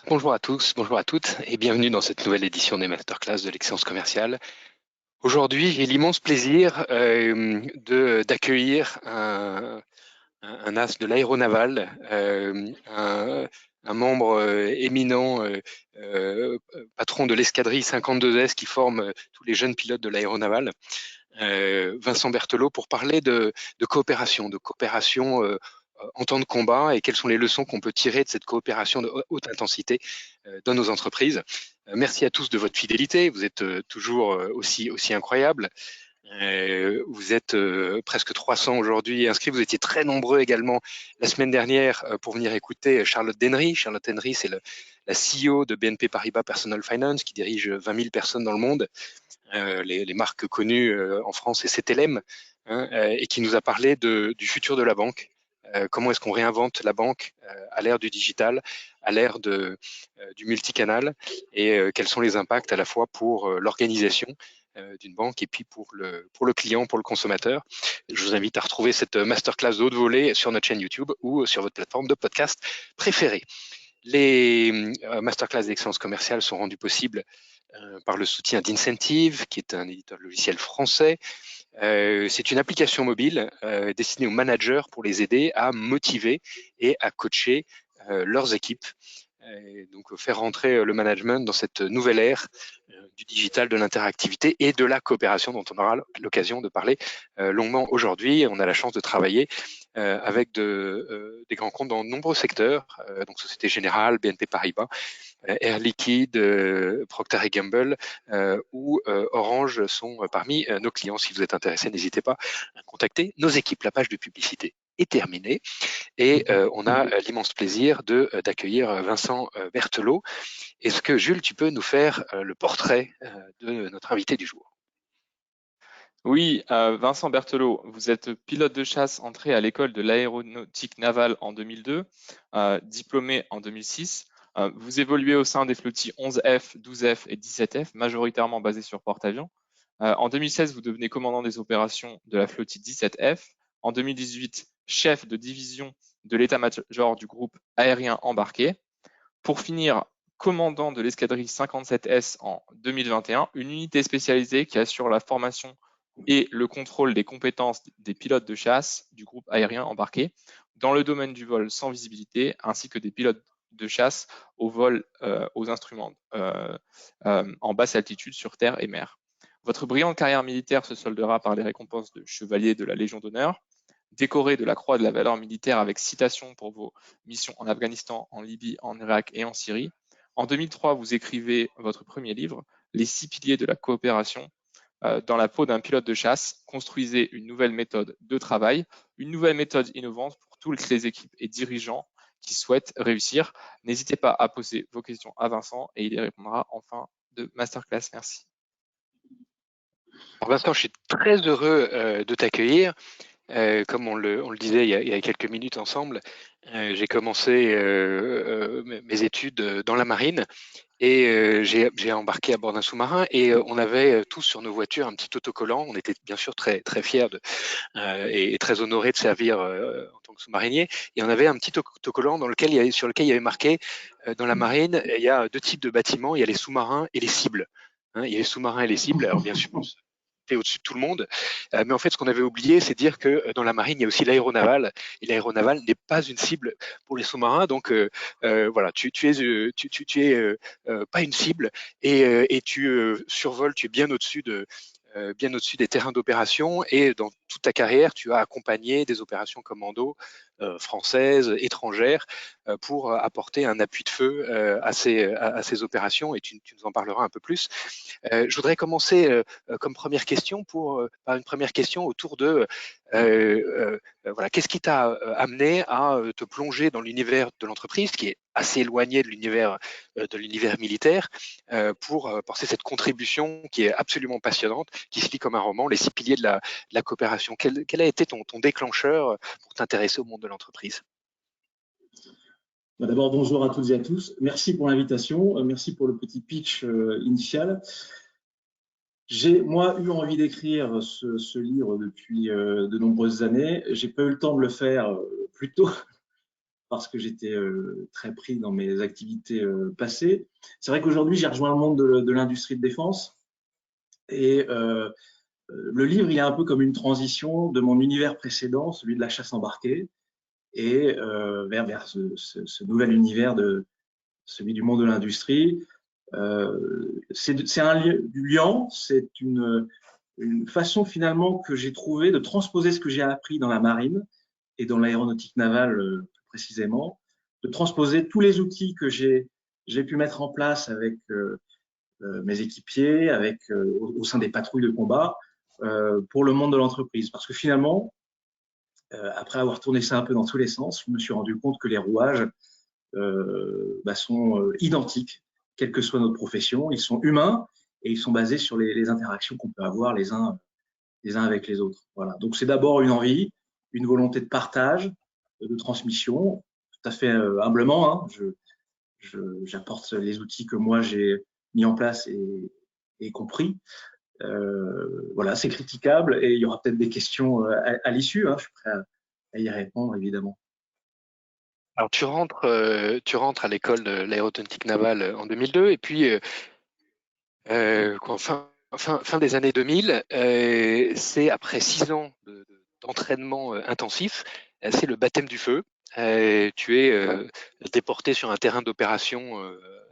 Bonjour à tous, bonjour à toutes et bienvenue dans cette nouvelle édition des Masterclass de l'excellence commerciale. Aujourd'hui, j'ai l'immense plaisir d'accueillir un as de l'aéronaval, un membre éminent, patron de l'escadrille 52S qui forme tous les jeunes pilotes de l'aéronaval, Vincent Berthelot, pour parler de coopération en temps de combat et quelles sont les leçons qu'on peut tirer de cette coopération de haute intensité dans nos entreprises. Merci à tous de votre fidélité, vous êtes toujours aussi incroyables. Vous êtes presque 300 aujourd'hui inscrits. Vous étiez très nombreux également la semaine dernière pour venir écouter Charlotte Dennery. Charlotte Dennery, c'est la CEO de BNP Paribas Personal Finance qui dirige 20 000 personnes dans le monde. Les marques connues en France et CTLM, hein, et qui nous a parlé du futur de la banque. Comment est-ce qu'on réinvente la banque à l'ère du digital, à l'ère du multicanal, et quels sont les impacts à la fois pour l'organisation d'une banque et puis pour le client, pour le consommateur. Je vous invite à retrouver cette masterclass de haute volée sur notre chaîne YouTube ou sur votre plateforme de podcast préférée. Les masterclass d'excellence commerciale sont rendues possibles par le soutien d'Incentive, qui est un éditeur de logiciel français. C'est une application mobile destinée aux managers pour les aider à motiver et à coacher leurs équipes. Donc faire rentrer le management dans cette nouvelle ère du digital, de l'interactivité et de la coopération dont on aura l'occasion de parler longuement aujourd'hui. On a la chance de travailler avec des grands comptes dans de nombreux secteurs, donc Société Générale, BNP Paribas, Air Liquide, Procter & Gamble ou Orange sont parmi nos clients. Si vous êtes intéressé, n'hésitez pas à contacter nos équipes. La page de publicité est terminée et on a l'immense plaisir d'accueillir Vincent Berthelot. Est-ce que Jules, tu peux nous faire le portrait de notre invité du jour? Oui, Vincent Berthelot, vous êtes pilote de chasse entré à l'école de l'aéronautique navale en 2002, diplômé en 2006. Vous évoluez au sein des flottilles 11F, 12F et 17F, majoritairement basées sur porte-avions. En 2016, vous devenez commandant des opérations de la flottille 17F. En 2018, chef de division de l'état-major du groupe aérien embarqué. Pour finir, commandant de l'escadrille 57S en 2021, une unité spécialisée qui assure la formation et le contrôle des compétences des pilotes de chasse du groupe aérien embarqué dans le domaine du vol sans visibilité, ainsi que des pilotes de chasse au vol aux instruments en basse altitude sur terre et mer. Votre brillante carrière militaire se soldera par les récompenses de chevalier de la Légion d'honneur, décoré de la Croix de la valeur militaire avec citation pour vos missions en Afghanistan, en Libye, en Irak et en Syrie. En 2003, vous écrivez votre premier livre, Les 6 piliers de la coopération. Dans la peau d'un pilote de chasse, construisez une nouvelle méthode de travail, une nouvelle méthode innovante pour toutes les équipes et dirigeants qui souhaitent réussir. N'hésitez pas à poser vos questions à Vincent et il y répondra en fin de masterclass. Merci. Alors Vincent, je suis très heureux de t'accueillir. Comme on le disait il y a quelques minutes ensemble, j'ai commencé mes études dans la marine et j'ai embarqué à bord d'un sous-marin et on avait tous sur nos voitures un petit autocollant. On était bien sûr très très fiers et très honorés de servir en tant que sous-marinier. Et on avait un petit autocollant sur lequel il y avait marqué dans la marine, il y a deux types de bâtiments, il y a les sous-marins et les cibles. Hein, il y a les sous-marins et les cibles. Alors bien sûr, au-dessus de tout le monde. Mais en fait, ce qu'on avait oublié, c'est de dire que dans la marine, il y a aussi l'aéronaval. Et l'aéronaval n'est pas une cible pour les sous-marins. Donc voilà, tu es pas une cible et tu survoles, tu es bien au-dessus des terrains d'opération et dans toute ta carrière, tu as accompagné des opérations commando françaises, étrangères, pour apporter un appui de feu à ces opérations et tu nous en parleras un peu plus. Je voudrais commencer comme première question par une première question autour de voilà, qu'est-ce qui t'a amené à te plonger dans l'univers de l'entreprise, qui est assez éloigné de l'univers militaire, pour porter cette contribution qui est absolument passionnante, qui se lit comme un roman, les 6 piliers de la coopération. Quel a été ton déclencheur pour t'intéresser au monde de l'entreprise? D'abord, bonjour à toutes et à tous. Merci pour l'invitation. Merci pour le petit pitch initial. J'ai, moi, eu envie d'écrire ce livre depuis de nombreuses années. J'ai pas eu le temps de le faire plus tôt parce que j'étais très pris dans mes activités passées. C'est vrai qu'aujourd'hui, j'ai rejoint le monde de l'industrie de défense et le livre, il est un peu comme une transition de mon univers précédent, celui de la chasse embarquée, et vers ce nouvel univers celui du monde de l'industrie. C'est un lien, c'est une façon finalement que j'ai trouvé de transposer ce que j'ai appris dans la marine et dans l'aéronautique navale plus précisément, de transposer tous les outils que j'ai pu mettre en place avec mes équipiers, au sein des patrouilles de combat, pour le monde de l'entreprise. Parce que finalement, après avoir tourné ça un peu dans tous les sens, je me suis rendu compte que les rouages sont identiques, quelle que soit notre profession. Ils sont humains et ils sont basés sur les interactions qu'on peut avoir les uns avec les autres. Voilà. Donc c'est d'abord une envie, une volonté de partage, de transmission, tout à fait humblement. Hein. J'apporte les outils que moi j'ai mis en place et compris. Voilà, c'est critiquable et il y aura peut-être des questions à l'issue. Hein. Je suis prêt à y répondre, évidemment. Alors tu rentres à l'école de l'aéronautique navale en 2002 et puis fin des années 2000, c'est après 6 ans d'entraînement intensif, c'est le baptême du feu. Tu es déporté sur un terrain d'opération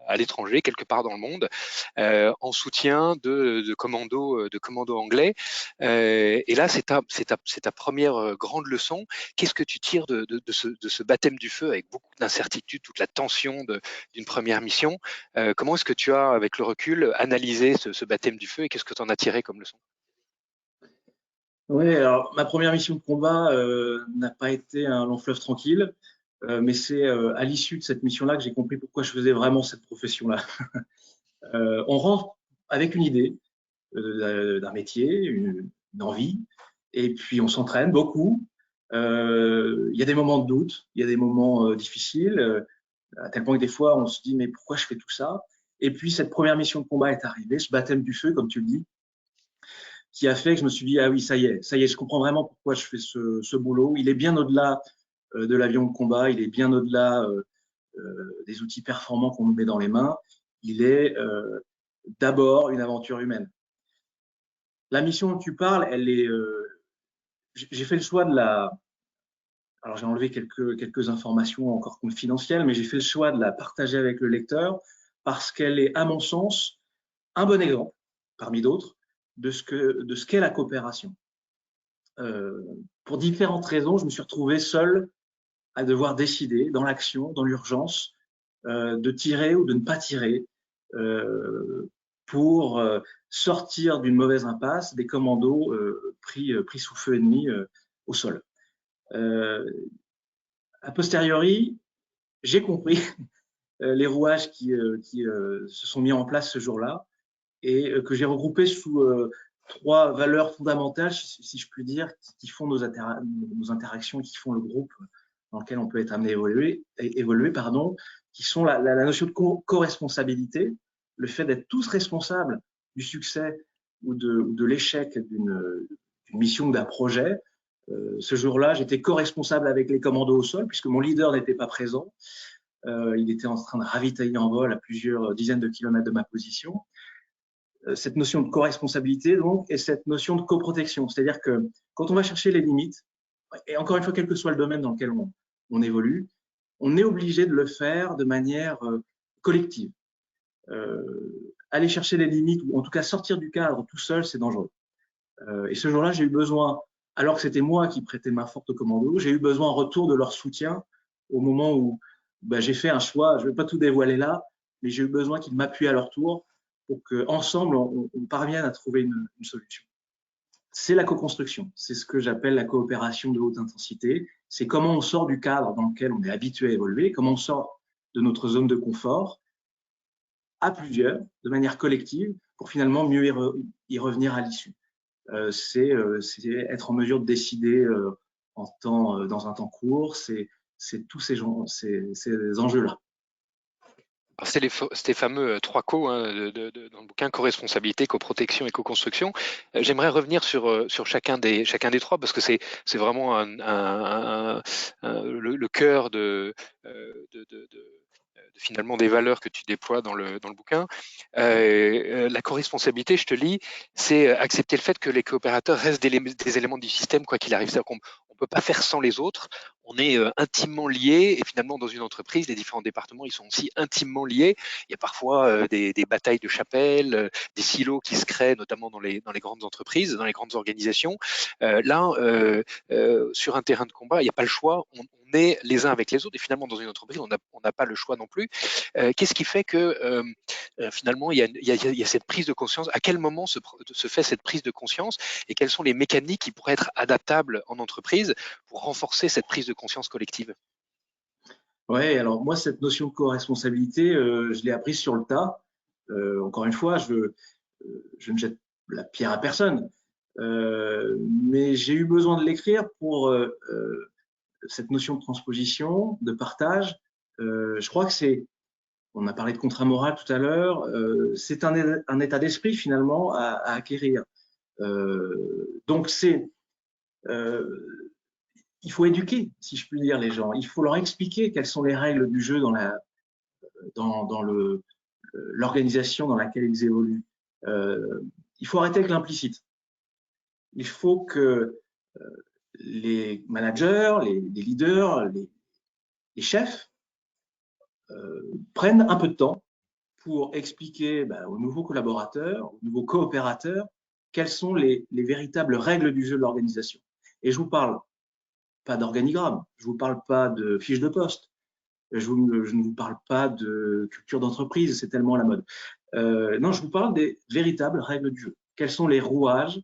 à l'étranger, quelque part dans le monde, en soutien de commandos anglais. Et là, c'est ta première grande leçon. Qu'est-ce que tu tires de ce baptême du feu avec beaucoup d'incertitude, toute la tension d'une première mission? Comment est-ce que tu as, avec le recul, analysé ce baptême du feu et qu'est-ce que tu en as tiré comme leçon? Oui, alors ma première mission de combat n'a pas été un long fleuve tranquille, mais c'est à l'issue de cette mission-là que j'ai compris pourquoi je faisais vraiment cette profession-là. On rentre avec une idée d'un métier, une envie, et puis on s'entraîne beaucoup. Il y a des moments de doute, il y a des moments difficiles, à tel point que des fois on se dit mais pourquoi je fais tout ça? Et puis cette première mission de combat est arrivée, ce baptême du feu, comme tu le dis, qui a fait que je me suis dit, ah oui, ça y est, je comprends vraiment pourquoi je fais ce boulot. Il est bien au-delà de l'avion de combat, il est bien au-delà des outils performants qu'on nous met dans les mains. Il est d'abord une aventure humaine. La mission dont tu parles, elle est. J'ai fait le choix de la. Alors j'ai enlevé quelques informations encore confidentielles, mais j'ai fait le choix de la partager avec le lecteur parce qu'elle est, à mon sens, un bon exemple, parmi d'autres, de ce qu'est la coopération. Pour différentes raisons, je me suis retrouvé seul à devoir décider dans l'action, dans l'urgence, de tirer ou de ne pas tirer pour sortir d'une mauvaise impasse des commandos pris sous feu ennemi au sol. A posteriori, j'ai compris les rouages qui se sont mis en place ce jour-là et que j'ai regroupés sous 3 valeurs fondamentales, si je puis dire, qui font nos interactions, qui font le groupe dans lequel on peut être amené à évoluer, qui sont la notion de co-responsabilité, le fait d'être tous responsables du succès ou de l'échec d'une mission ou d'un projet. Ce jour-là, j'étais co-responsable avec les commandos au sol, puisque mon leader n'était pas présent. Il était en train de ravitailler en vol à plusieurs dizaines de kilomètres de ma position. Cette notion de co-responsabilité donc, et cette notion de coprotection. C'est-à-dire que quand on va chercher les limites, et encore une fois, quel que soit le domaine dans lequel on évolue, on est obligé de le faire de manière collective. Aller chercher les limites, ou en tout cas sortir du cadre tout seul, c'est dangereux. Et ce jour-là, j'ai eu besoin, alors que c'était moi qui prêtais main forte au commando, j'ai eu besoin en retour de leur soutien au moment où j'ai fait un choix. Je ne vais pas tout dévoiler là, mais j'ai eu besoin qu'ils m'appuient à leur tour pour qu'ensemble, on parvienne à trouver une solution. C'est la co-construction, c'est ce que j'appelle la coopération de haute intensité. C'est comment on sort du cadre dans lequel on est habitué à évoluer, comment on sort de notre zone de confort à plusieurs, de manière collective, pour finalement mieux y revenir à l'issue. C'est être en mesure de décider dans un temps court, c'est tous ces enjeux-là. C'est ces fameux 3 co hein, dans le bouquin, co-responsabilité, coprotection et co-construction. J'aimerais revenir sur chacun des 3 parce que c'est vraiment le cœur finalement des valeurs que tu déploies dans le bouquin. La co-responsabilité, je te lis, c'est accepter le fait que les coopérateurs restent des éléments du système quoi qu'il arrive. C'est-à-dire qu'on ne peut pas faire sans les autres. On est intimement liés et finalement dans une entreprise, les différents départements, ils sont aussi intimement liés. Il y a parfois des batailles de chapelle, des silos qui se créent, notamment dans les grandes entreprises, dans les grandes organisations. Sur un terrain de combat, il n'y a pas le choix. On est les uns avec les autres et finalement dans une entreprise, on n'a pas le choix non plus. Qu'est-ce qui fait que finalement il y a cette prise de conscience? À quel moment se fait cette prise de conscience et quelles sont les mécaniques qui pourraient être adaptables en entreprise pour renforcer cette prise de conscience collective? Ouais, alors moi, cette notion de co-responsabilité, je l'ai apprise sur le tas. Encore une fois, je ne jette la pierre à personne, mais j'ai eu besoin de l'écrire pour cette notion de transposition, de partage. Je crois que on a parlé de contrat moral tout à l'heure, c'est un état d'esprit finalement à acquérir. Donc il faut éduquer, si je puis dire, les gens. Il faut leur expliquer quelles sont les règles du jeu dans l'organisation dans laquelle ils évoluent. Il faut arrêter avec l'implicite. Il faut que les managers, les leaders, les chefs prennent un peu de temps pour expliquer aux nouveaux collaborateurs, aux nouveaux coopérateurs, quelles sont les véritables règles du jeu de l'organisation. Et je vous parle pas d'organigramme, je vous parle pas de fiche de poste, je ne vous parle pas de culture d'entreprise, c'est tellement la mode. Non, je vous parle des véritables règles du jeu. Quels sont les rouages,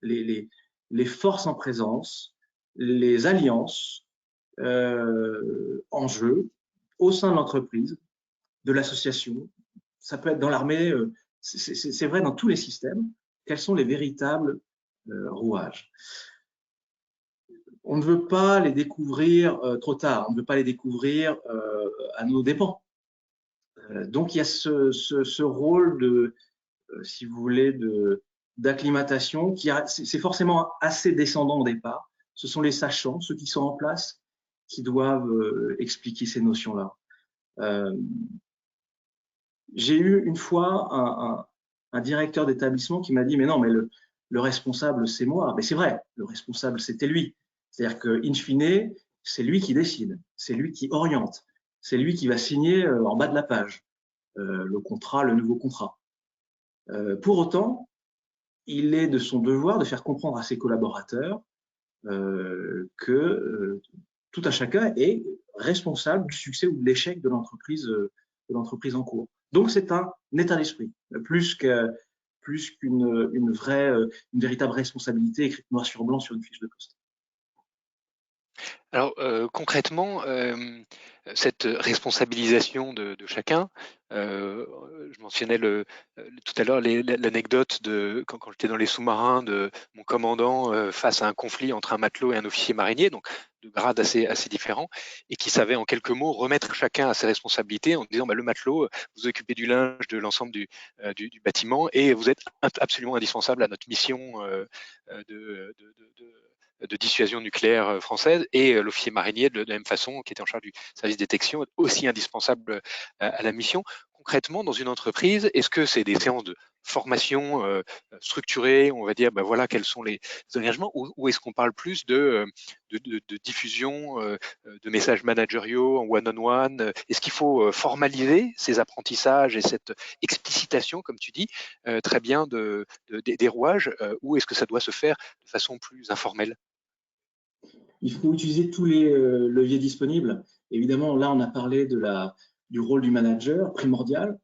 les forces en présence, les alliances en jeu au sein de l'entreprise, de l'association. Ça peut être dans l'armée, c'est vrai dans tous les systèmes. Quels sont les véritables rouages? On ne veut pas les découvrir trop tard, on ne veut pas les découvrir à nos dépens. Donc il y a ce rôle de, si vous voulez, d'acclimatation qui c'est forcément assez descendant au départ. Ce sont les sachants, ceux qui sont en place, qui doivent expliquer ces notions-là. J'ai eu une fois un directeur d'établissement qui m'a dit « Mais non, mais le responsable, c'est moi. » Mais c'est vrai, le responsable, c'était lui. C'est-à-dire qu'in fine, c'est lui qui décide, c'est lui qui oriente, c'est lui qui va signer en bas de la page le contrat, le nouveau contrat. Pour autant, il est de son devoir de faire comprendre à ses collaborateurs que tout un chacun est responsable du succès ou de l'échec de l'entreprise en cours. Donc c'est un état d'esprit, plus qu'une véritable responsabilité écrite noir sur blanc sur une fiche de poste. Alors concrètement, cette responsabilisation de chacun, je mentionnais tout à l'heure l'anecdote de quand j'étais dans les sous-marins de mon commandant face à un conflit entre un matelot et un officier marinier, donc de grades assez différents, et qui savait en quelques mots remettre chacun à ses responsabilités en disant le matelot, vous occupez du linge de l'ensemble du bâtiment et vous êtes absolument indispensable à notre mission de dissuasion nucléaire française, et l'officier marinier de la même façon, qui était en charge du service détection, aussi indispensable à la mission. Concrètement, dans une entreprise, est-ce que c'est des séances de formation structurées, on va dire, voilà quels sont les engagements, ou est-ce qu'on parle plus de diffusion de messages managériaux en one-on-one? Est-ce qu'il faut formaliser ces apprentissages et cette explicitation, comme tu dis, très bien des rouages, ou est-ce que ça doit se faire de façon plus informelle? Il faut utiliser tous les leviers disponibles. Évidemment, là, on a parlé du rôle du manager, primordial,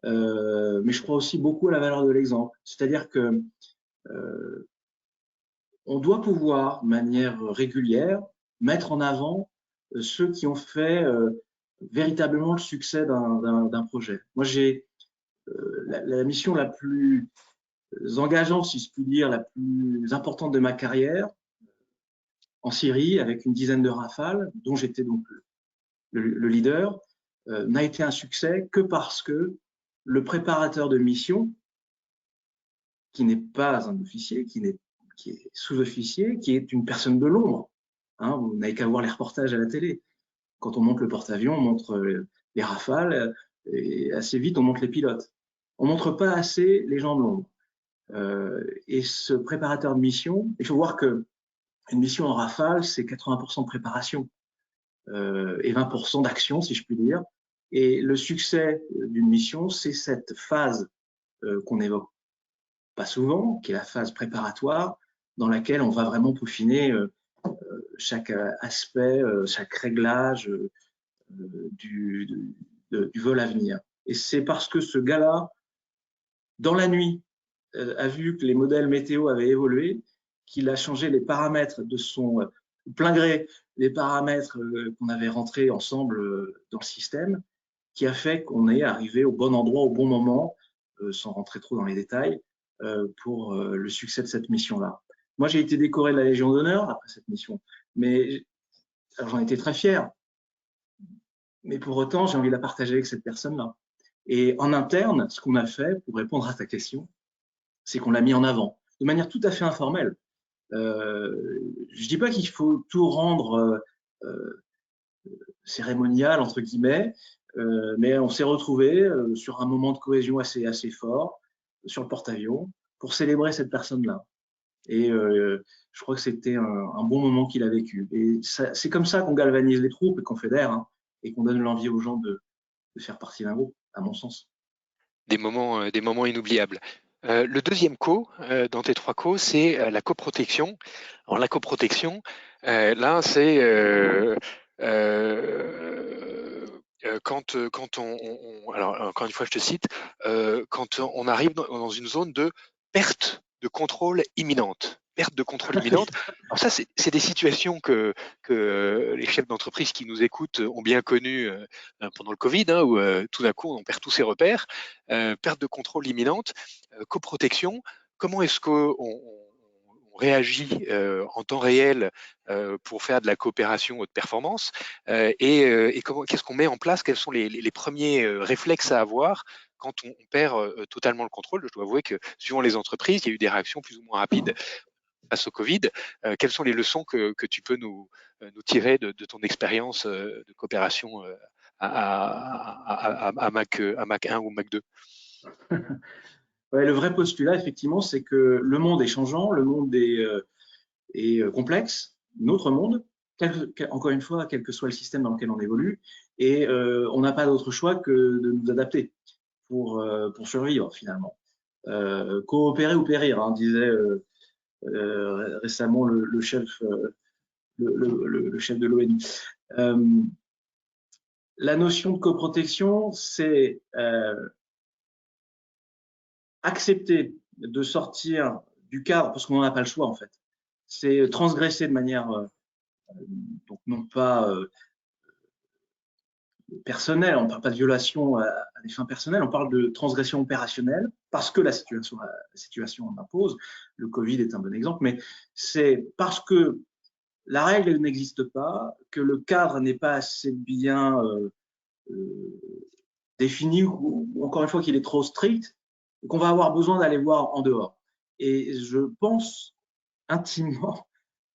mais je crois aussi beaucoup à la valeur de l'exemple. C'est-à-dire que on doit pouvoir, de manière régulière, mettre en avant ceux qui ont fait véritablement le succès d'un projet. Moi, j'ai la mission la plus engageante, si je puis dire, la plus importante de ma carrière, en Syrie, avec une dizaine de rafales, dont j'étais donc le leader. n'a été un succès que parce que le préparateur de mission, qui n'est pas un officier, qui est sous-officier, qui est une personne de l'ombre, hein, vous n'avez qu'à voir les reportages à la télé. Quand on monte le porte-avions, on montre les rafales, et assez vite on montre les pilotes. On montre pas assez les gens de l'ombre. Et ce préparateur de mission, il faut voir que une mission en rafale, c'est 80% de préparation et 20% d'action, si je puis dire. Et le succès d'une mission, c'est cette phase qu'on évoque pas souvent, qui est la phase préparatoire, dans laquelle on va vraiment peaufiner chaque aspect, chaque réglage du vol à venir. Et c'est parce que ce gars-là, dans la nuit, a vu que les modèles météo avaient évolué, qu'il a changé les paramètres de son plein gré, les paramètres qu'on avait rentrés ensemble dans le système, qui a fait qu'on est arrivé au bon endroit, au bon moment, sans rentrer trop dans les détails, pour le succès de cette mission-là. Moi, j'ai été décoré de la Légion d'honneur après cette mission, mais j'en étais très fier. Mais pour autant, j'ai envie de la partager avec cette personne-là. Et en interne, ce qu'on a fait, pour répondre à ta question, c'est qu'on l'a mis en avant, de manière tout à fait informelle. Je dis pas qu'il faut tout rendre cérémonial, entre guillemets, mais on s'est retrouvés sur un moment de cohésion assez fort, sur le porte-avions, pour célébrer cette personne-là. Et je crois que c'était un bon moment qu'il a vécu. Et c'est comme ça qu'on galvanise les troupes et qu'on fédère, hein, et qu'on donne l'envie aux gens de faire partie d'un groupe, à mon sens. Des moments inoubliables. Le deuxième co dans tes 3 co, c'est la coprotection. Alors la coprotection, là c'est quand on, alors encore une fois je te cite, quand on arrive dans une zone de perte de contrôle imminente. Perte de contrôle imminente. Alors ça, c'est des situations que les chefs d'entreprise qui nous écoutent ont bien connues pendant le Covid, hein, où tout d'un coup on perd tous ses repères. Perte de contrôle imminente, coprotection. Comment est-ce qu'on réagit en temps réel pour faire de la coopération haute performance et qu'est-ce qu'on met en place? Quels sont les premiers réflexes à avoir quand on perd totalement le contrôle? Je dois avouer que suivant les entreprises, il y a eu des réactions plus ou moins rapides face au Covid. Quelles sont les leçons que tu peux nous tirer de ton expérience de coopération à Mac 1 ou Mac 2? Ouais, le vrai postulat, effectivement, c'est que le monde est changeant, le monde est complexe, notre monde, encore une fois, quel que soit le système dans lequel on évolue, et on n'a pas d'autre choix que de nous adapter pour survivre, finalement. Coopérer ou périr, hein, disait récemment le chef de l'ONU. La notion de coprotection, c'est accepter de sortir du cadre, parce qu'on n'en a pas le choix en fait. C'est transgresser de manière, donc non pas personnelle, on ne parle pas de violation à des fins personnelles, on parle de transgression opérationnelle, parce que la situation en impose. Le Covid est un bon exemple, mais c'est parce que la règle n'existe pas, que le cadre n'est pas assez bien défini, ou encore une fois qu'il est trop strict, qu'on va avoir besoin d'aller voir en dehors. Et je pense intimement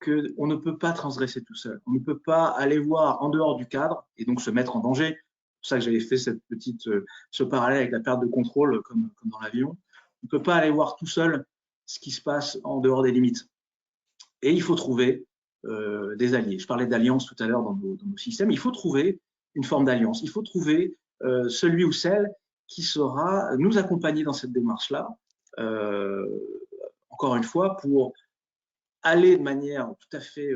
qu'on ne peut pas transgresser tout seul. On ne peut pas aller voir en dehors du cadre et donc se mettre en danger. C'est pour ça que j'avais fait ce parallèle avec la perte de contrôle comme dans l'avion. On ne peut pas aller voir tout seul ce qui se passe en dehors des limites. Et il faut trouver des alliés. Je parlais d'alliance tout à l'heure dans nos systèmes. Il faut trouver une forme d'alliance. Il faut trouver celui ou celle qui saura nous accompagner dans cette démarche-là, encore une fois, pour aller de manière tout à fait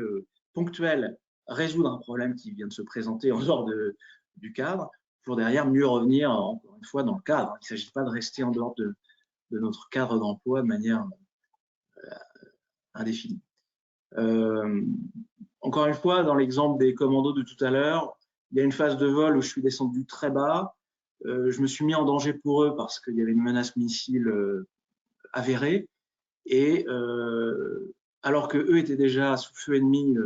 ponctuelle résoudre un problème qui vient de se présenter en dehors du cadre, pour derrière mieux revenir, encore une fois, dans le cadre. Il ne s'agit pas de rester en dehors de notre cadre d'emploi de manière indéfinie. Encore une fois, dans l'exemple des commandos de tout à l'heure, il y a une phase de vol où je suis descendu très bas. Je me suis mis en danger pour eux parce qu'il y avait une menace missile avérée. Et alors qu'eux étaient déjà sous feu ennemi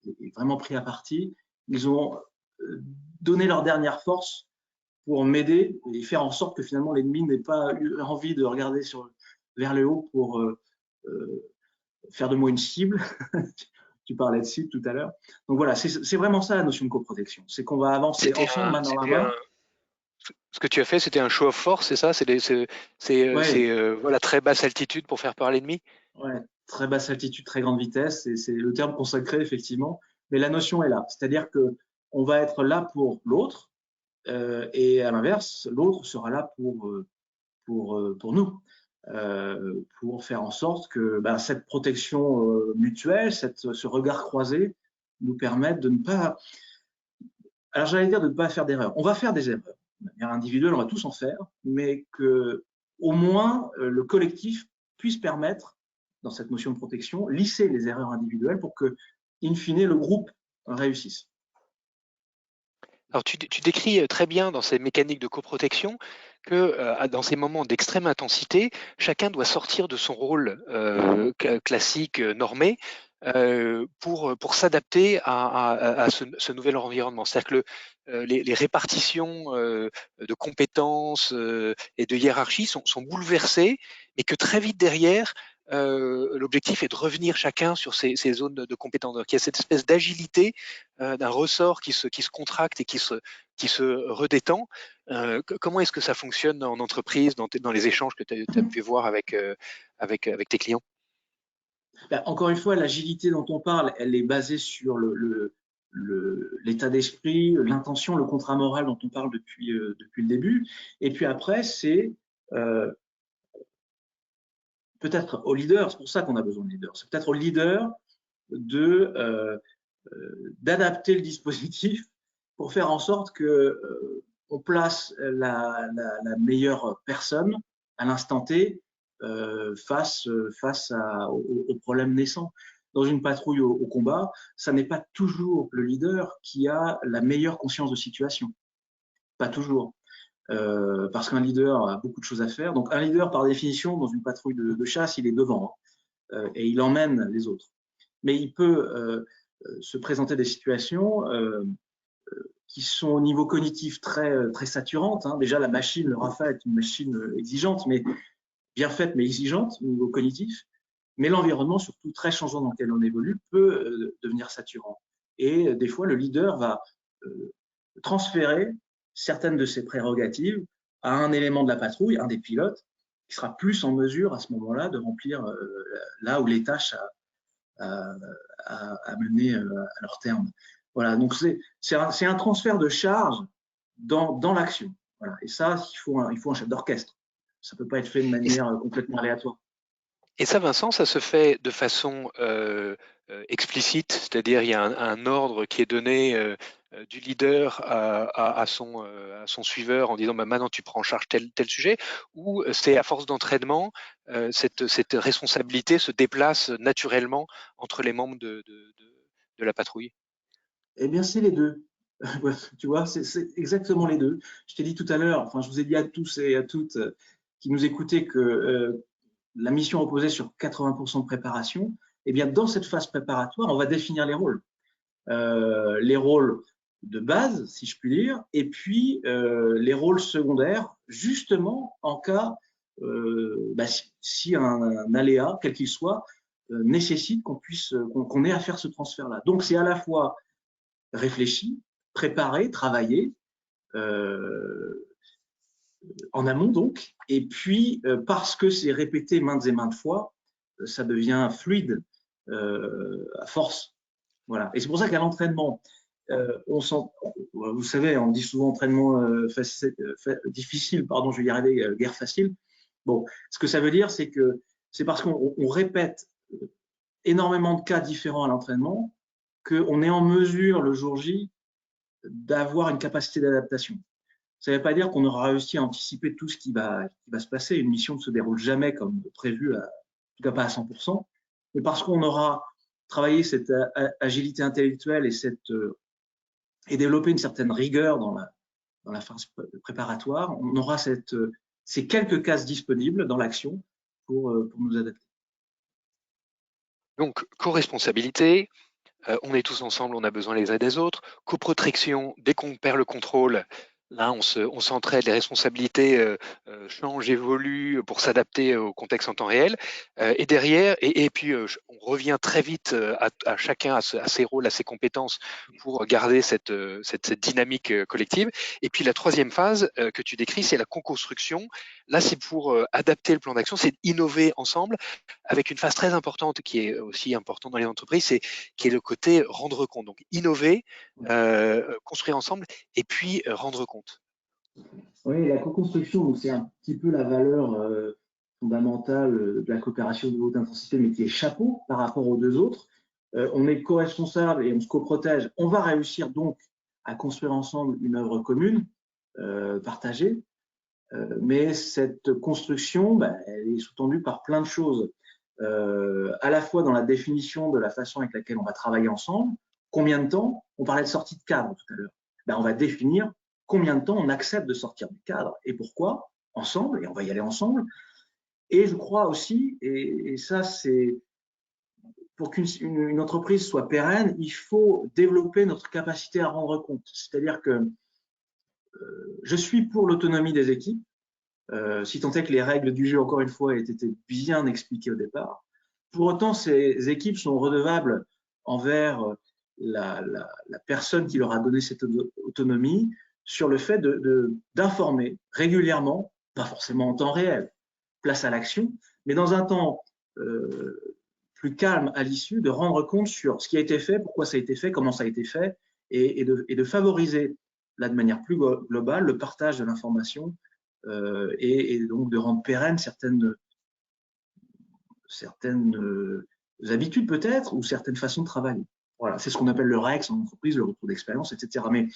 et vraiment pris à partie, ils ont donné leur dernière force pour m'aider et faire en sorte que finalement l'ennemi n'ait pas eu envie de regarder vers le haut pour faire de moi une cible. Tu parlais de cible tout à l'heure. Donc voilà, c'est vraiment ça la notion de coprotection. C'est qu'on va avancer ensemble, main dans la main. Ce que tu as fait, c'était un show of force, c'est ça? C'est voilà, très basse altitude pour faire peur à l'ennemi? Ouais, très basse altitude, très grande vitesse, c'est le terme consacré, effectivement. Mais la notion est là. C'est-à-dire qu'on va être là pour l'autre, et à l'inverse, l'autre sera là pour nous, pour faire en sorte que cette protection mutuelle, ce regard croisé, nous permette de ne pas, alors j'allais dire de ne pas faire d'erreurs. On va faire des erreurs. De manière individuelle, on va tous en faire, mais que au moins le collectif puisse permettre, dans cette notion de protection, lisser les erreurs individuelles pour que, in fine, le groupe réussisse. Alors tu décris très bien dans ces mécaniques de coprotection que dans ces moments d'extrême intensité, chacun doit sortir de son rôle classique, normé, pour s'adapter à ce nouvel environnement. C'est-à-dire que les répartitions de compétences et de hiérarchie sont bouleversées, mais que très vite derrière, l'objectif est de revenir chacun sur ces zones de compétences. Donc il y a cette espèce d'agilité d'un ressort qui se contracte et qui se redétend. Comment est-ce que ça fonctionne en entreprise, dans les échanges que tu as pu voir avec tes clients? Encore une fois, l'agilité dont on parle, elle est basée sur l'état d'esprit, l'intention, le contrat moral dont on parle depuis le début. Et puis après, c'est peut-être au leader, c'est pour ça qu'on a besoin de leader, c'est peut-être au leader d'adapter le dispositif pour faire en sorte qu'on place la meilleure personne à l'instant T face au problème naissant. Dans une patrouille au combat, ça n'est pas toujours le leader qui a la meilleure conscience de situation. Pas toujours. Parce qu'un leader a beaucoup de choses à faire. Donc un leader, par définition, dans une patrouille de chasse, il est devant et il emmène les autres. Mais il peut se présenter des situations qui sont au niveau cognitif très saturantes. Déjà, la machine, le Rafale est une machine exigeante, mais bien faite, mais exigeante au niveau cognitif. Mais l'environnement, surtout très changeant dans lequel on évolue, peut devenir saturant. Et des fois, le leader va transférer certaines de ses prérogatives à un élément de la patrouille, un des pilotes, qui sera plus en mesure à ce moment-là de remplir là où les tâches à mener à leur terme. Voilà, donc c'est un transfert de charge dans l'action. Voilà. Et ça, il faut un chef d'orchestre. Ça ne peut pas être fait de manière complètement aléatoire. Et ça, Vincent, ça se fait de façon explicite, c'est-à-dire il y a un ordre qui est donné du leader à son suiveur en disant maintenant tu prends en charge tel sujet, ou c'est à force d'entraînement, cette responsabilité se déplace naturellement entre les membres de la patrouille? Eh bien, c'est les deux. Tu vois, c'est exactement les deux. Je t'ai dit tout à l'heure, enfin, je vous ai dit à tous et à toutes qui nous écoutaient que la mission reposait sur 80% de préparation. Eh bien, dans cette phase préparatoire, on va définir les rôles de base, si je puis dire, et puis les rôles secondaires, justement en cas si un aléa, quel qu'il soit, nécessite qu'on ait à faire ce transfert-là. Donc, c'est à la fois réfléchi, préparé, travaillé en amont donc, et puis parce que c'est répété maintes et maintes fois, ça devient fluide à force. Voilà. Et c'est pour ça qu'à l'entraînement, vous savez, on dit souvent entraînement difficile, pardon, je vais y arriver, guerre facile. Bon, ce que ça veut dire, c'est que c'est parce qu'on répète énormément de cas différents à l'entraînement qu'on est en mesure le jour J d'avoir une capacité d'adaptation. Ça ne veut pas dire qu'on aura réussi à anticiper tout ce qui va se passer. Une mission ne se déroule jamais comme prévu, en tout cas pas à 100%, mais parce qu'on aura travaillé cette agilité intellectuelle et développé une certaine rigueur dans la phase préparatoire, on aura ces quelques cases disponibles dans l'action pour nous adapter. Donc, co-responsabilité, on est tous ensemble, on a besoin les uns des autres. Coprotection, dès qu'on perd le contrôle, Là, on s'entraide, les responsabilités changent, évoluent pour s'adapter au contexte en temps réel. Et derrière, et puis on revient très vite à chacun, à ses rôles, à ses compétences pour garder cette dynamique collective. Et puis la troisième phase que tu décris, c'est la co-construction. Là, c'est pour adapter le plan d'action, c'est innover ensemble, avec une phase très importante qui est aussi importante dans les entreprises, qui est le côté rendre compte. Donc innover, construire ensemble, et puis rendre compte. Oui, la co-construction, c'est un petit peu la valeur fondamentale de la coopération de haute intensité, mais qui est chapeau par rapport aux deux autres. On est co-responsable et on se co-protège. On va réussir donc à construire ensemble une œuvre commune, partagée. Mais cette construction, elle est sous-tendue par plein de choses. À la fois dans la définition de la façon avec laquelle on va travailler ensemble, combien de temps, on parlait de sortie de cadre tout à l'heure, on va définir combien de temps on accepte de sortir du cadre et pourquoi, ensemble, et on va y aller ensemble. Et je crois aussi, et ça c'est, pour qu'une entreprise soit pérenne, il faut développer notre capacité à rendre compte. C'est-à-dire que je suis pour l'autonomie des équipes, si tant est que les règles du jeu, encore une fois, aient été bien expliquées au départ. Pour autant, ces équipes sont redevables envers la personne qui leur a donné cette autonomie sur le fait d'informer régulièrement, pas forcément en temps réel, place à l'action, mais dans un temps plus calme à l'issue, de rendre compte sur ce qui a été fait, pourquoi ça a été fait, comment ça a été fait, et de favoriser, là de manière plus globale, le partage de l'information et donc de rendre pérennes certaines habitudes peut-être ou certaines façons de travailler. Voilà, c'est ce qu'on appelle le REX en entreprise, le retour d'expérience, etc. Mais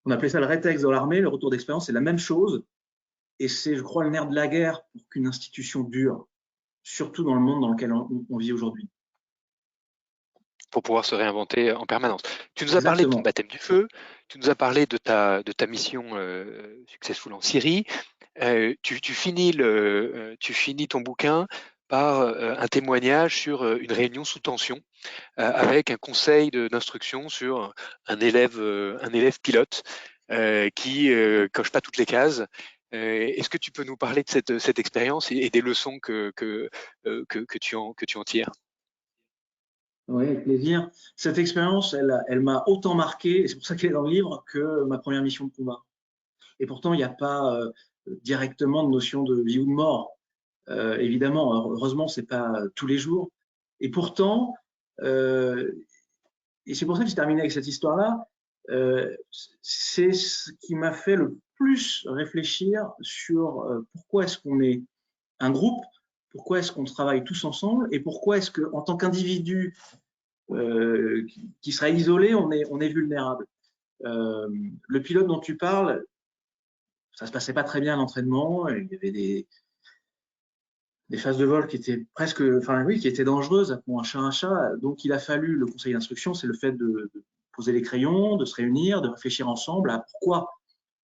on appelait ça le RETEX dans l'armée, le retour d'expérience, c'est la même chose. Et c'est, je crois, le nerf de la guerre pour qu'une institution dure, surtout dans le monde dans lequel on vit aujourd'hui. Pour pouvoir se réinventer en permanence. Tu nous as parlé de ton baptême du feu, tu nous as parlé de ta mission Successful en Syrie. Tu finis ton bouquin par un témoignage sur une réunion sous tension avec un conseil d'instruction sur un élève pilote qui coche pas toutes les cases. Est-ce que tu peux nous parler de cette expérience et des leçons que tu en tires? Oui, avec plaisir. Cette expérience, elle m'a autant marqué, et c'est pour ça qu'elle est dans le livre, que ma première mission de combat. Et pourtant, il n'y a pas directement de notion de vie ou de mort. Évidemment, heureusement, c'est pas tous les jours. Et pourtant, et c'est pour ça que j'ai terminé avec cette histoire-là, c'est ce qui m'a fait le plus réfléchir sur pourquoi est-ce qu'on est un groupe, pourquoi est-ce qu'on travaille tous ensemble et pourquoi est-ce qu'en tant qu'individu qui serait isolé, on est vulnérable. Le pilote dont tu parles, ça se passait pas très bien à l'entraînement, il y avait des phases de vol qui étaient presque, enfin oui, qui étaient dangereuses, appelons un chat. Donc il a fallu, le conseil d'instruction, c'est le fait de poser les crayons, de se réunir, de réfléchir ensemble à pourquoi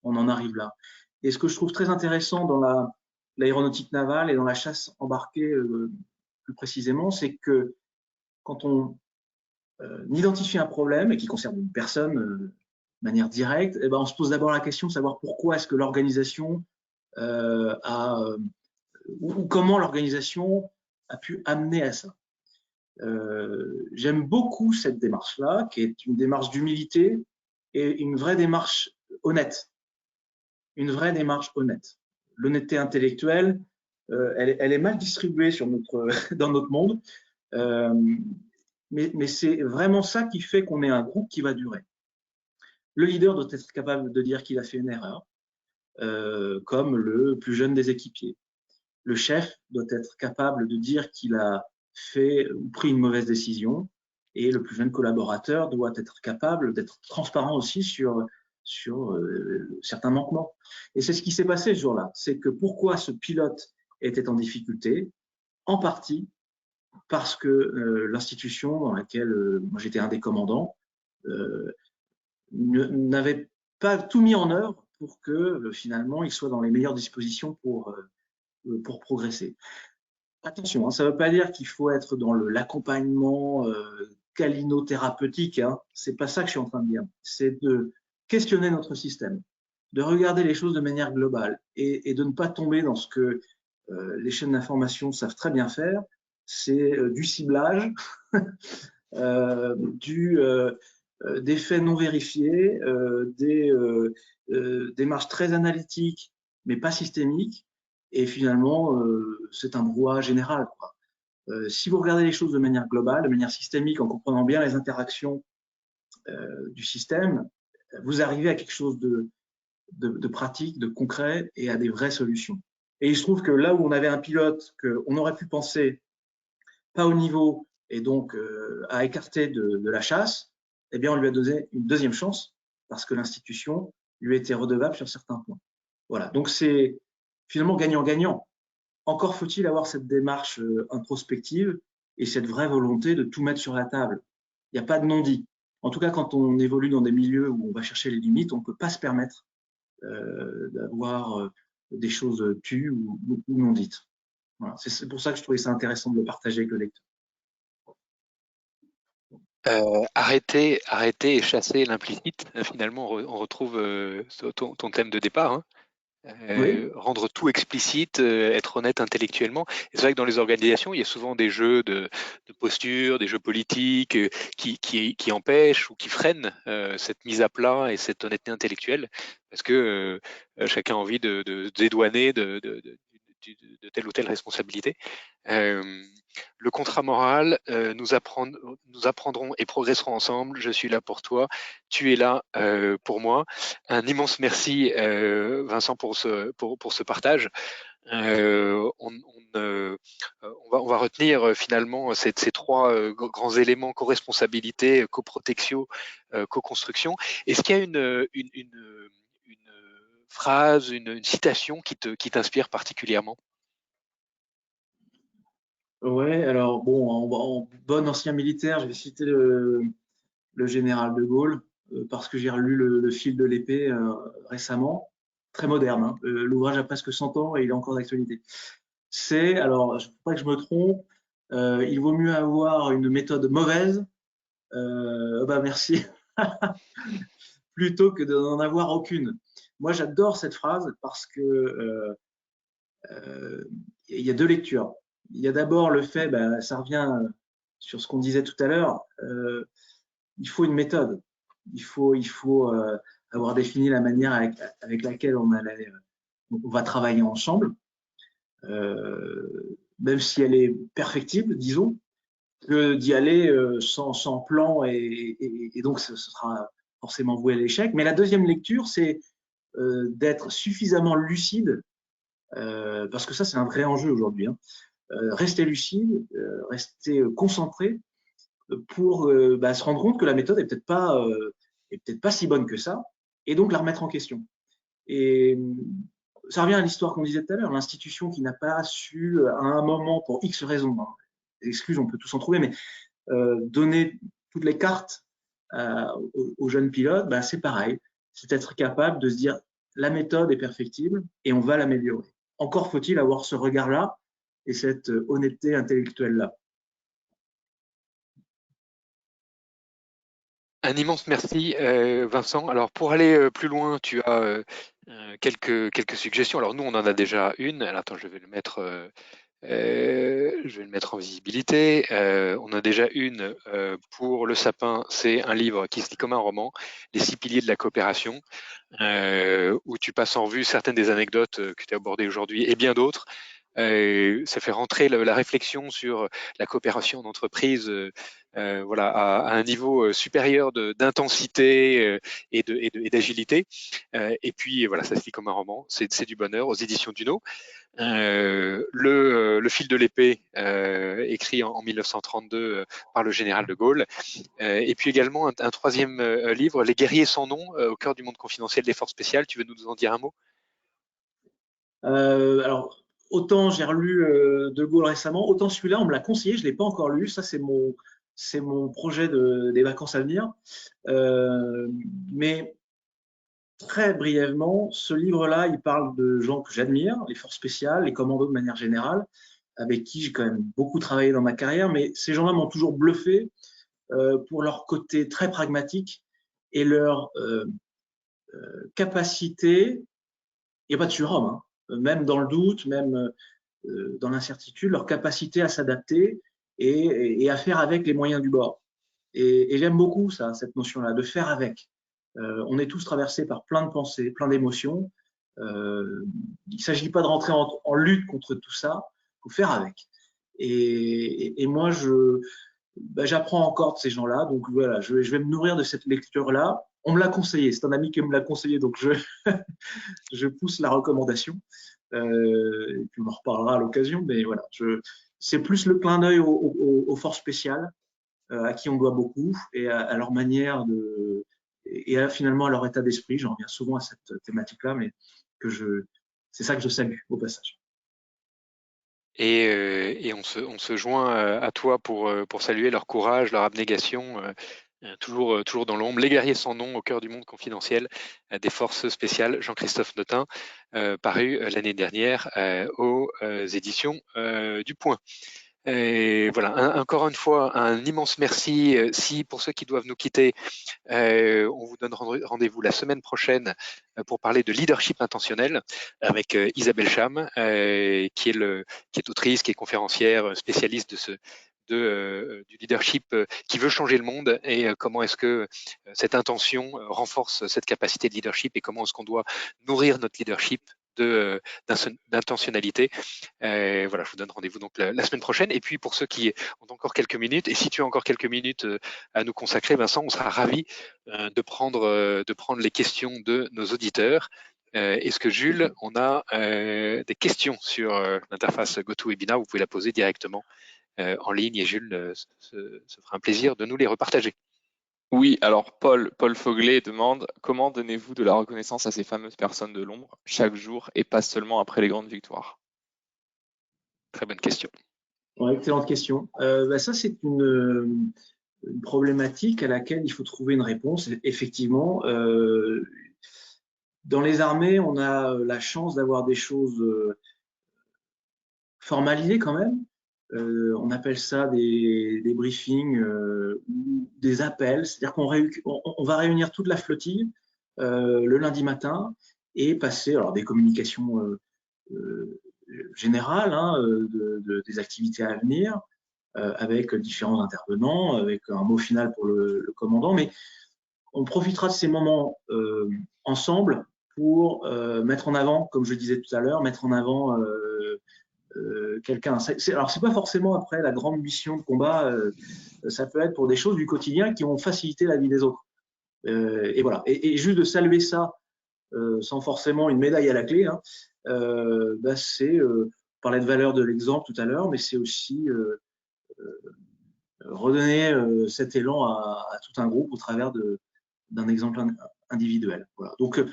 on en arrive là. Et ce que je trouve très intéressant dans l'aéronautique navale et dans la chasse embarquée plus précisément, c'est que quand on identifie un problème et qui concerne une personne de manière directe, eh ben, on se pose d'abord la question de savoir pourquoi est-ce que l'organisation ou comment l'organisation a pu amener à ça. J'aime beaucoup cette démarche-là, qui est une démarche d'humilité et une vraie démarche honnête. Une vraie démarche honnête. L'honnêteté intellectuelle, elle est mal distribuée dans notre monde, mais c'est vraiment ça qui fait qu'on est un groupe qui va durer. Le leader doit être capable de dire qu'il a fait une erreur, comme le plus jeune des équipiers. Le chef doit être capable de dire qu'il a fait ou pris une mauvaise décision, et le plus jeune collaborateur doit être capable d'être transparent aussi sur certains manquements. Et c'est ce qui s'est passé ce jour-là. C'est que pourquoi ce pilote était en difficulté, en partie parce que l'institution dans laquelle moi j'étais un des commandants n'avait pas tout mis en œuvre pour que finalement il soit dans les meilleures dispositions pour progresser. Attention, hein, ça ne veut pas dire qu'il faut être dans l'accompagnement câlino-thérapeutique. Hein. Ce n'est pas ça que je suis en train de dire. C'est de questionner notre système. de regarder les choses de manière globale et de ne pas tomber dans ce que les chaînes d'information savent très bien faire, c'est du ciblage, des faits non vérifiés, des démarches très analytiques, mais pas systémiques. Et finalement, c'est un brouhaha général, quoi. Si vous regardez les choses de manière globale, de manière systémique, en comprenant bien les interactions du système, vous arrivez à quelque chose de pratique, de concret et à des vraies solutions. Et il se trouve que là où on avait un pilote qu'on aurait pu penser pas au niveau et donc à écarter de la chasse, eh bien on lui a donné une deuxième chance parce que l'institution lui était redevable sur certains points. Voilà, donc c'est finalement gagnant-gagnant. Encore faut-il avoir cette démarche introspective et cette vraie volonté de tout mettre sur la table. Il n'y a pas de non-dit. En tout cas, quand on évolue dans des milieux où on va chercher les limites, on ne peut pas se permettre d'avoir des choses tues ou non dites. Voilà. C'est pour ça que je trouvais ça intéressant de le partager avec le lecteur. Arrêter et chasser l'implicite. Finalement, on retrouve ton thème de départ. Hein. Oui. Rendre tout explicite, être honnête intellectuellement. Et c'est vrai que dans les organisations, il y a souvent des jeux de posture, des jeux politiques qui empêchent ou qui freinent cette mise à plat et cette honnêteté intellectuelle, parce que chacun a envie de dédouaner de telle ou telle responsabilité. Le contrat moral, nous apprendrons et progresserons ensemble. Je suis là pour toi, tu es là pour moi. Un immense merci, Vincent, pour ce partage. On va retenir finalement ces trois grands éléments: co-responsabilité, coprotection, co-construction. Est-ce qu'il y a une phrase, une citation qui t'inspire particulièrement? Ouais, alors bon, en bon ancien militaire, je vais citer le général de Gaulle, parce que j'ai relu le fil de l'épée récemment, très moderne. Hein. L'ouvrage a presque 100 ans et il est encore d'actualité. C'est, alors, je ne faut pas que je me trompe, il vaut mieux avoir une méthode mauvaise, merci, plutôt que d'en avoir aucune. Moi, j'adore cette phrase parce que il y a deux lectures. Il y a d'abord le fait, ça revient sur ce qu'on disait tout à l'heure, il faut une méthode. Il faut avoir défini la manière avec laquelle on va travailler ensemble, même si elle est perfectible, disons, que d'y aller sans plan et donc ce sera forcément voué à l'échec. Mais la deuxième lecture, c'est d'être suffisamment lucide, parce que ça, c'est un vrai enjeu aujourd'hui. Hein. Rester lucide, rester concentré pour se rendre compte que la méthode est peut-être pas si bonne que ça, et donc la remettre en question. Et ça revient à l'histoire qu'on disait tout à l'heure, l'institution qui n'a pas su à un moment, pour X raisons, hein, excuses, on peut tous en trouver, mais donner toutes les cartes aux jeunes pilotes, c'est pareil, c'est être capable de se dire la méthode est perfectible et on va l'améliorer. Encore faut-il avoir ce regard-là et cette honnêteté intellectuelle-là. Un immense merci, Vincent. Alors, pour aller plus loin, tu as quelques suggestions. Alors, nous, on en a déjà une. Alors, attends, je vais le mettre en visibilité. On a déjà une pour le sapin. C'est un livre qui se lit comme un roman, Les 6 piliers de la coopération, où tu passes en revue certaines des anecdotes que tu as abordées aujourd'hui et bien d'autres. Ça fait rentrer la réflexion sur la coopération en entreprise voilà, à un niveau supérieur d'intensité et d'agilité. Et puis voilà, ça se lit comme un roman, c'est du bonheur, aux éditions Duno. Le fil de l'épée, écrit en 1932 par le général de Gaulle. Et puis également un troisième livre, Les guerriers sans nom, au cœur du monde confidentiel des forces spéciales. Tu veux nous en dire un mot? Alors, autant j'ai relu De Gaulle récemment, autant celui-là, on me l'a conseillé, je ne l'ai pas encore lu. Ça, c'est mon projet des vacances à venir. Mais très brièvement, ce livre-là, il parle de gens que j'admire, les forces spéciales, les commandos de manière générale, avec qui j'ai quand même beaucoup travaillé dans ma carrière, mais ces gens-là m'ont toujours bluffé pour leur côté très pragmatique et leur capacité, il n'y a pas de surhomme, hein, même dans le doute, même dans l'incertitude, leur capacité à s'adapter et à faire avec les moyens du bord. Et j'aime beaucoup ça, cette notion-là, de faire avec. On est tous traversés par plein de pensées, plein d'émotions. Il ne s'agit pas de rentrer en lutte contre tout ça, il faut faire avec. Et moi, j'apprends encore de ces gens-là, donc voilà, je vais me nourrir de cette lecture-là. On me l'a conseillé, c'est un ami qui me l'a conseillé, donc je pousse la recommandation. Et puis on en reparlera à l'occasion, mais voilà, c'est plus le clin d'œil aux forces spéciales, à qui on doit beaucoup, et à leur manière finalement à leur état d'esprit. J'en reviens souvent à cette thématique-là, mais c'est ça que je salue au passage. Et on se joint à toi pour saluer leur courage, leur abnégation, toujours dans l'ombre. Les guerriers sans nom au cœur du monde confidentiel des forces spéciales, Jean-Christophe Notin, paru l'année dernière aux éditions du Point. Et voilà, encore une fois, un immense merci. Si pour ceux qui doivent nous quitter, on vous donne rendez-vous la semaine prochaine pour parler de leadership intentionnel avec Isabelle Cham, qui est autrice, qui est conférencière, spécialiste du leadership qui veut changer le monde, et comment est-ce que cette intention renforce cette capacité de leadership, et comment est-ce qu'on doit nourrir notre leadership d'intentionnalité. Voilà, je vous donne rendez-vous donc la semaine prochaine. Et puis pour ceux qui ont encore quelques minutes, et si tu as encore quelques minutes à nous consacrer, Vincent, on sera ravis de prendre les questions de nos auditeurs. Est-ce que Jules, on a des questions sur l'interface GoToWebinar? Vous pouvez la poser directement en ligne, et Jules se fera un plaisir de nous les repartager. Oui, alors Paul Foglet demande « Comment donnez-vous de la reconnaissance à ces fameuses personnes de l'ombre chaque jour et pas seulement après les grandes victoires ?» Très bonne question. Ouais, excellente question. Ça, c'est une problématique à laquelle il faut trouver une réponse. Effectivement, dans les armées, on a la chance d'avoir des choses formalisées quand même. On appelle ça des briefings ou des appels. C'est-à-dire qu'on va réunir toute la flottille le lundi matin et passer des communications générales, hein, des activités à venir, avec différents intervenants, avec un mot final pour le commandant. Mais on profitera de ces moments ensemble pour mettre en avant, comme je disais tout à l'heure, mettre en avant quelqu'un. Alors, c'est pas forcément après la grande mission de combat, ça peut être pour des choses du quotidien qui ont facilité la vie des autres. Et voilà. Et juste de saluer ça sans forcément une médaille à la clé, hein, c'est, on parlait de valeur de l'exemple tout à l'heure, mais c'est aussi redonner cet élan à tout un groupe au travers d'un exemple individuel. Voilà. Donc,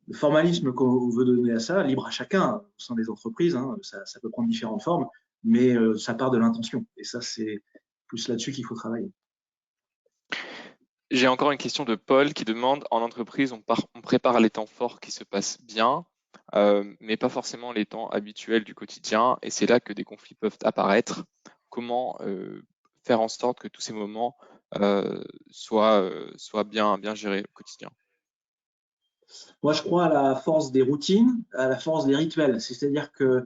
le formalisme qu'on veut donner à ça, libre à chacun au sein des entreprises, hein, ça peut prendre différentes formes, mais ça part de l'intention. Et ça, c'est plus là-dessus qu'il faut travailler. J'ai encore une question de Paul qui demande « En entreprise, on prépare les temps forts qui se passent bien, mais pas forcément les temps habituels du quotidien, et c'est là que des conflits peuvent apparaître. Comment faire en sorte que tous ces moments soient bien gérés au quotidien ?» Moi, je crois à la force des routines, à la force des rituels. C'est-à-dire que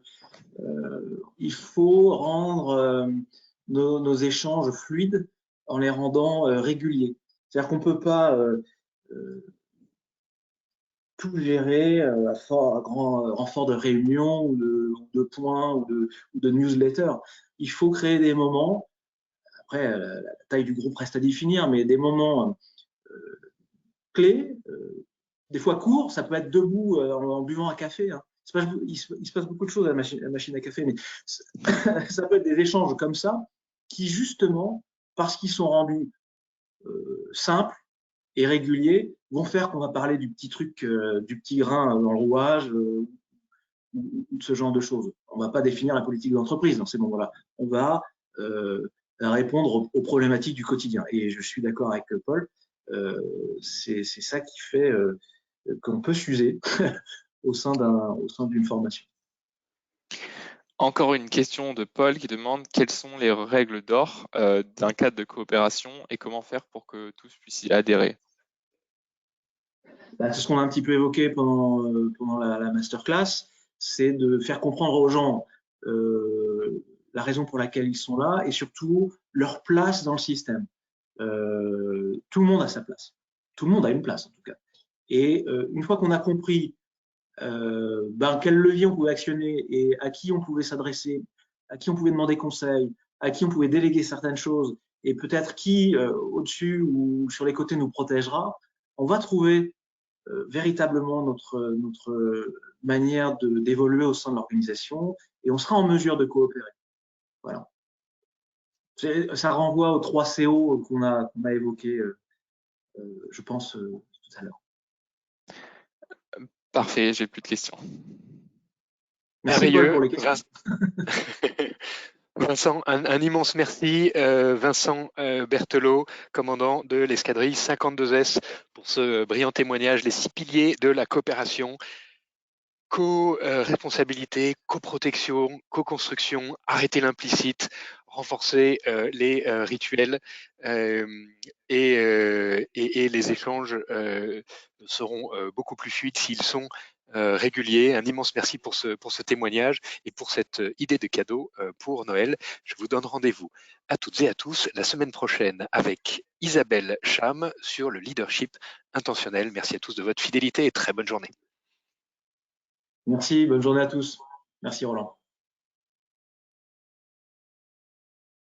il faut rendre nos échanges fluides en les rendant réguliers. C'est-à-dire qu'on ne peut pas tout gérer à grand renfort de réunions ou de points ou de newsletters. Il faut créer des moments, après la taille du groupe reste à définir, mais des moments clés, des fois courts, ça peut être debout en buvant un café. Hein. Il se passe beaucoup de choses à la machine à café, mais ça peut être des échanges comme ça qui, justement, parce qu'ils sont rendus simples et réguliers, vont faire qu'on va parler du petit truc, du petit grain dans le rouage ou de ce genre de choses. On ne va pas définir la politique d'entreprise dans ces moments-là. On va répondre aux problématiques du quotidien. Et je suis d'accord avec Paul, c'est ça qui fait qu'on peut s'user au sein d'une formation. Encore une question de Paul qui demande « Quelles sont les règles d'or d'un cadre de coopération et comment faire pour que tous puissent y adhérer ?» c'est ce qu'on a un petit peu évoqué pendant la masterclass, c'est de faire comprendre aux gens la raison pour laquelle ils sont là et surtout leur place dans le système. Tout le monde a sa place. Tout le monde a une place, en tout cas. Et une fois qu'on a compris quel levier on pouvait actionner et à qui on pouvait s'adresser, à qui on pouvait demander conseil, à qui on pouvait déléguer certaines choses, et peut-être qui, au-dessus ou sur les côtés, nous protégera, on va trouver véritablement notre manière d'évoluer au sein de l'organisation et on sera en mesure de coopérer. Voilà. Ça renvoie aux 3 CO qu'on a évoqués, je pense, tout à l'heure. Parfait, j'ai plus de questions. Merci Paul pour les questions. Vincent, un immense merci. Vincent Berthelot, commandant de l'escadrille 52S, pour ce brillant témoignage, les 6 piliers de la coopération. Co-responsabilité, coprotection, co-construction, arrêter l'implicite, renforcer les rituels et les échanges seront beaucoup plus fluides s'ils sont réguliers. Un immense merci pour ce témoignage et pour cette idée de cadeau pour Noël. Je vous donne rendez-vous à toutes et à tous la semaine prochaine avec Isabelle Cham sur le leadership intentionnel. Merci à tous de votre fidélité et très bonne journée. Merci, bonne journée à tous. Merci Roland.